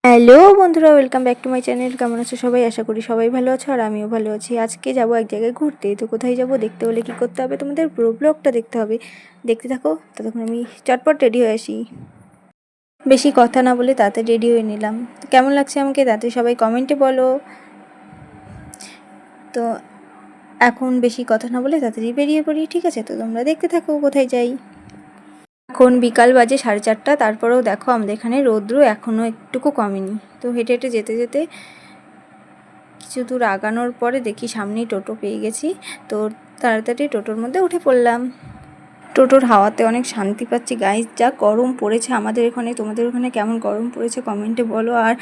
Hello বন্ধুরা, welcome back to my channel. কেমন আছো সবাই? আশা করি সবাই ভালো আছো আর আমিও ভালো আছি। আজকে যাব এক জায়গায় ঘুরতে। তো কোথায় যাব দেখতে হলে কি করতে হবে, তোমাদের পুরো ব্লগটা দেখতে হবে। দেখতে থাকো, ততক্ষণ আমি চটপট রেডি হয়ে আসি। বেশি কথা না বলে তাড়াতাড়ি রেডি হয়ে নিলাম। কেমন লাগছে আমাকে তাতে সবাই কমেন্টে বলো। তো এখন বেশি কথা না বলে তাড়াতাড়ি বেরিয়ে পড়ি, ঠিক আছে? তো তোমরা দেখতে থাকো কোথায় যাই। এখন বিকাল বাজে 4:30, তারপরেও দেখো আমাদের এখানে রৌদ্র এখনও একটুকু কমেনি। তো হেঁটে হেঁটে যেতে যেতে কিছু দূর আগানোর পরে দেখি সামনেই টোটো পেয়ে গেছি। তো তাড়াতাড়ি টোটোর মধ্যে উঠে পড়লাম। টোটোর হাওয়াতে অনেক শান্তি পাচ্ছি। গাইস, যা গরম পড়েছে আমাদের এখানে, তোমাদের ওখানে কেমন গরম পড়েছে কমেন্টে বলো। আর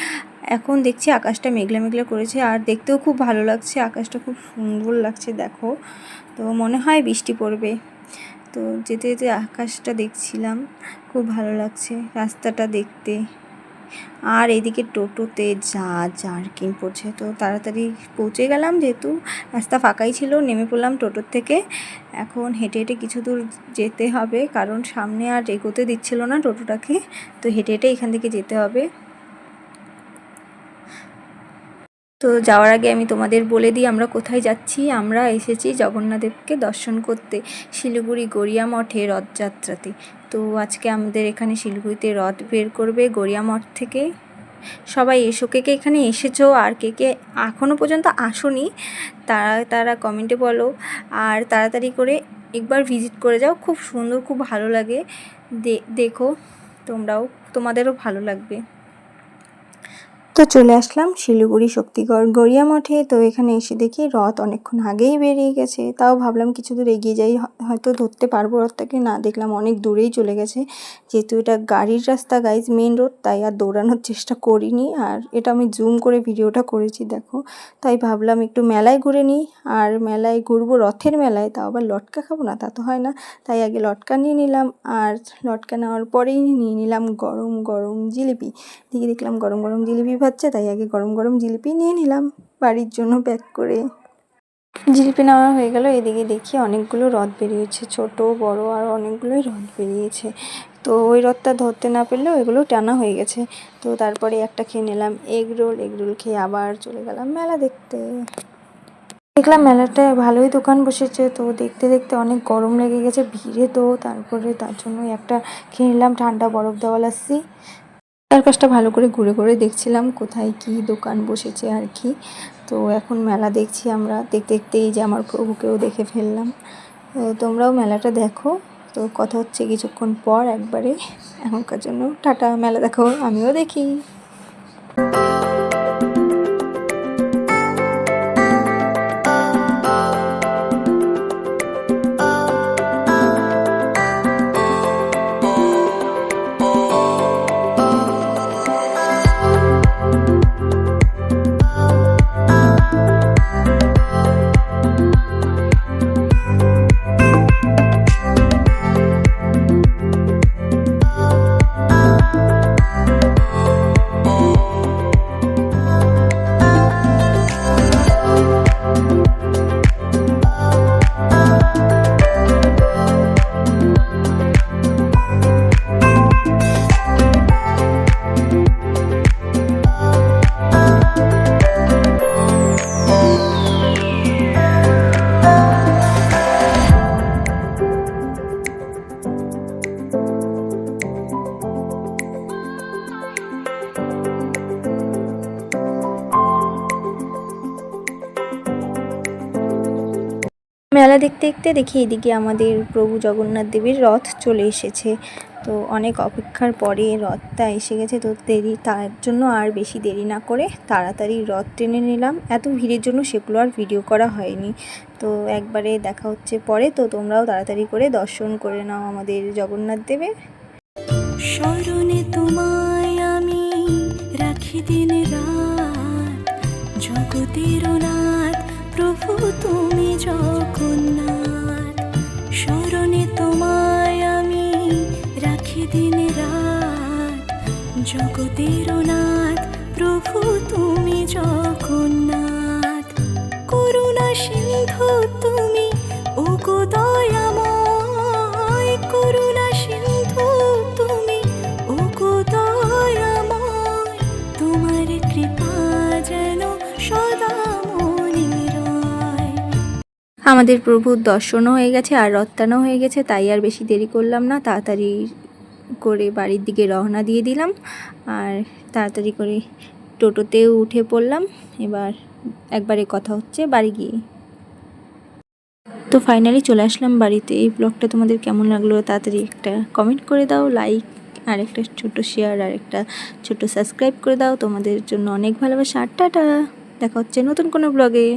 এখন দেখছি আকাশটা মেঘলা মেঘলা করেছে আর দেখতেও খুব ভালো লাগছে। আকাশটা খুব সুন্দর লাগছে দেখো। তো মনে হয় বৃষ্টি পড়বে। তো যেতে যেতে আকাশটা দেখছিলাম, খুব ভালো লাগছে রাস্তাটা দেখতে। আর এদিকে টোটোতে যা জার্কিং পড়ছে। তো তাড়াতাড়ি পৌঁছে গেলাম, যেহেতু রাস্তা ফাঁকাই ছিল। নেমে পড়লাম টোটোর থেকে। এখন হেঁটে হেঁটে কিছু দূর যেতে হবে, কারণ সামনে আর এগোতে দিচ্ছিল না টোটোটাকে। তো হেঁটে হেঁটে এখান থেকে যেতে হবে। তো যাওয়ার আগে আমি তোমাদের বলে দিই আমরা কোথায় যাচ্ছি। আমরা এসেছি জগন্নাথদেবকে দর্শন করতে শিলিগুড়ি গড়িয়া মঠে রথযাত্রাতে। তো আজকে আমাদের এখানে শিলিগুড়িতে রথ বের করবে গড়িয়া মঠ থেকে। সবাই এসো, কে কে এখানে এসেছো আর কে কে এখনও পর্যন্ত আসোনি তারা কমেন্টে বলো। আর তাড়াতাড়ি করে একবার ভিজিট করে যাও, খুব সুন্দর, খুব ভালো লাগে। দেখো তোমরাও, তোমাদেরও ভালো লাগবে। তো চলে আসলাম শিলিগুড়ি শক্তিগড় গড়িয়া মঠে। তো এখানে এসে দেখি রথ অনেকক্ষণ আগেই বেরিয়ে গেছে। তাও ভাবলাম কিছু দূর এগিয়ে যাই, হয়তো ধরতে পারবো রথটাকে। না, দেখলাম অনেক দূরেই চলে গেছে। যেহেতু এটা গাড়ির রাস্তা গাইজ, মেন রোড, তাই আর দৌড়ানোর চেষ্টা করিনি। আর এটা আমি জুম করে ভিডিওটা করেছি দেখো। তাই ভাবলাম একটু মেলায় ঘুরে নিই। আর মেলায় ঘুরবো, রথের মেলায়, তাও আবার লটকা খাবো না তা তো হয় না। তাই আগে লটকা নিয়ে নিলাম। আর লটকা নেওয়ার পরেই নিয়ে নিলাম গরম গরম জিলিপি। দেখলাম গরম গরম জিলিপি ভাজছে, তাই আগে গরম গরম জিলিপি নিয়ে নিলাম বাড়ির জন্য প্যাক করে। জিলিপি নেওয়া হয়ে গেল। এদিকে দেখি অনেকগুলো রথ বেরিয়েছে, ছোট বড় আর অনেকগুলোই রথ বেরিয়েছে। তো ওই রথটা ধরতে না পারলেও এগুলো টানা হয়ে গেছে। তো তারপরে একটা খেয়ে নিলাম এগরোল খেয়ে আবার চলে গেলাম মেলা দেখতে। দেখলাম মেলাটায় ভালোই দোকান বসেছে। তো দেখতে দেখতে অনেক গরম লেগে গেছে ভিড়ে। তো তারপরে তার জন্য একটা খেয়ে নিলাম ঠান্ডা বরফ দেওয়া লাস্সি। চারপাশটা ভালো করে ঘুরে ঘুরে দেখছিলাম কোথায় কি দোকান বসেছে আর কি। তো এখন মেলা দেখছি আমরা। দেখতে দেখতে এই যে আমার প্রভুকেও দেখে ফেললাম। তোমরাও মেলাটা দেখো। তো কথা হচ্ছে কিছুক্ষণ পর একবারে। এখনকার জন্য টাটা, মেলা দেখো, আমিও দেখি। মেলা দেখতে দেখতে দেখি এদিকে আমাদের প্রভু জগন্নাথ দেবের রথ চলে এসেছে। তো অনেক অপেক্ষার পরে রথটা এসে গেছে। তো তার জন্য আর বেশি দেরি না করে তাড়াতাড়ি রথ টেনে নিলাম। এত ভিড়ের জন্য সেগুলো আর ভিডিও করা হয়নি। তো একবারে দেখা হচ্ছে পরে। তো তোমরাও তাড়াতাড়ি করে দর্শন করে নাও আমাদের জগন্নাথ দেবের। স্মরণে তোমায় আমি রাখি দিন রাত, জগতের নাথ প্রভু তুমি জগন্নাথ। স্মরণে তোমায় আমি রাখি দিন রাত, জগতের নাথ প্রভু তুমি জগন্নাথ। করুণা সিন্ধু তুমি ওগো দয়াময়, করুণা সিন্ধু তুমি ওগো দয়াময়। আমাদের প্রভুর দর্শনও হয়ে গেছে আর রথটানও হয়ে গেছে, তাই আর বেশি দেরি করলাম না, তাড়াতাড়ি করে বাড়ির দিকে রওনা দিয়ে দিলাম। আর তাড়াতাড়ি করে টোটোতেও উঠে পড়লাম। এবার একবারে কথা হচ্ছে বাড়ি গিয়ে। তো ফাইনালি চলে আসলাম বাড়িতে। এই ব্লগটা তোমাদের কেমন লাগলো তাড়াতাড়ি একটা কমেন্ট করে দাও, লাইক আর একটা ছোট শেয়ার আর একটা ছোট সাবস্ক্রাইব করে দাও। তোমাদের জন্য অনেক ভালোবাসা। টাটা, দেখা হচ্ছে নতুন কোনো ব্লগে।